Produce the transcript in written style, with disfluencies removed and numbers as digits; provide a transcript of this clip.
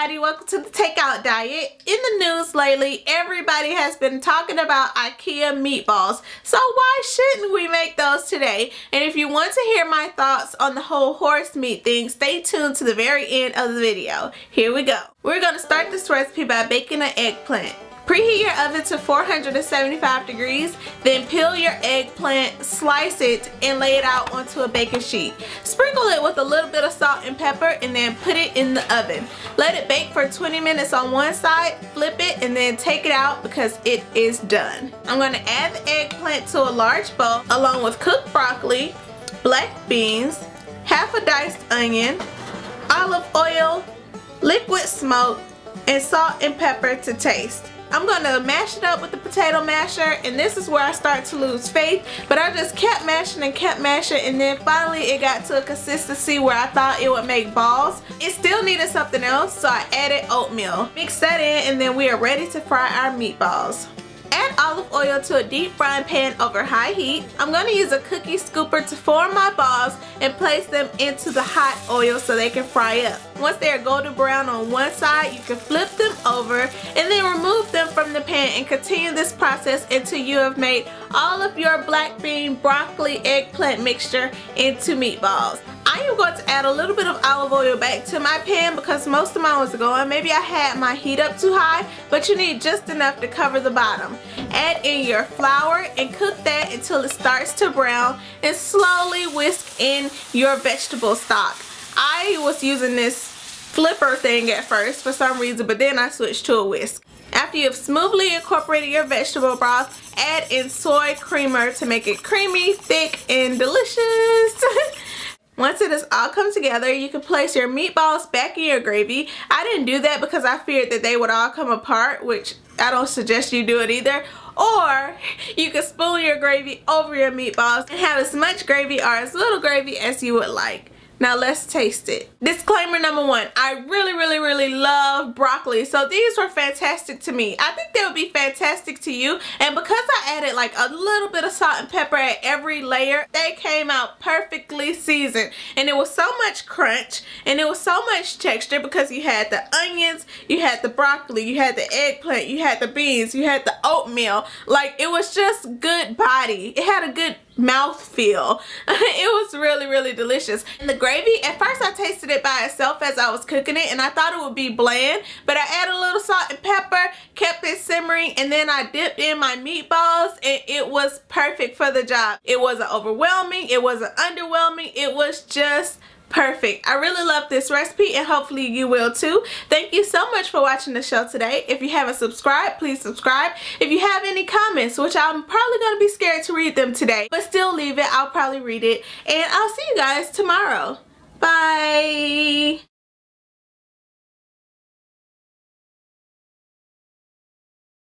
everybody, welcome to the takeout diet. In the news lately, everybody has been talking about Ikea meatballs, so why shouldn't we make those today? And if you want to hear my thoughts on the whole horse meat thing, stay tuned to the very end of the video. Here we go. We're going to start this recipe by baking an eggplant. Preheat your oven to 475 degrees, then peel your eggplant, slice it, and lay it out onto a baking sheet. Sprinkle it with a little bit of salt and pepper and then put it in the oven. Let it bake for 20 minutes on one side, flip it, and then take it out because it is done. I'm going to add the eggplant to a large bowl along with cooked broccoli, black beans, half a diced onion, olive oil, liquid smoke, and salt and pepper to taste. I'm going to mash it up with the potato masher, and this is where I start to lose faith, but I just kept mashing and then finally it got to a consistency where I thought it would make balls. It still needed something else, so I added oatmeal. Mix that in and then we are ready to fry our meatballs. Add olive oil to a deep frying pan over high heat. I'm going to use a cookie scooper to form my balls and place them into the hot oil so they can fry up. Once they are golden brown on one side, you can flip them over and then remove them from the pan and continue this process until you have made all of your black bean, broccoli, eggplant mixture into meatballs. I am going to add a little bit of olive oil back to my pan because most of mine was going. Maybe I had my heat up too high, but you need just enough to cover the bottom. Add in your flour and cook that until it starts to brown, and slowly whisk in your vegetable stock. I was using this flipper thing at first for some reason, but then I switched to a whisk. After you have smoothly incorporated your vegetable broth, add in soy creamer to make it creamy, thick, and delicious. Once it has all come together, you can place your meatballs back in your gravy. I didn't do that because I feared that they would all come apart, which I don't suggest you do it either. Or you can spoon your gravy over your meatballs and have as much gravy or as little gravy as you would like. Now let's taste it. Disclaimer number one, I really love broccoli, so these were fantastic to me. I think they would be fantastic to you, and because I added like a little bit of salt and pepper at every layer, they came out perfectly seasoned, and it was so much crunch and it was so much texture because you had the onions, you had the broccoli, you had the eggplant, you had the beans, you had the oatmeal. Like, it was just good body. It had a good mouth feel. It was really delicious. And the gravy, at first I tasted it by itself as I was cooking it and I thought it would be bland, but I added a little salt and pepper, kept it simmering, and then I dipped in my meatballs and it was perfect for the job. It wasn't overwhelming, it wasn't underwhelming, it was just perfect. I really love this recipe and hopefully you will too. Thank you so much for watching the show today. If you haven't subscribed, please subscribe. If you have any comments, which I'm probably going to be scared to read them today, but still leave it. I'll probably read it. And I'll see you guys tomorrow. Bye.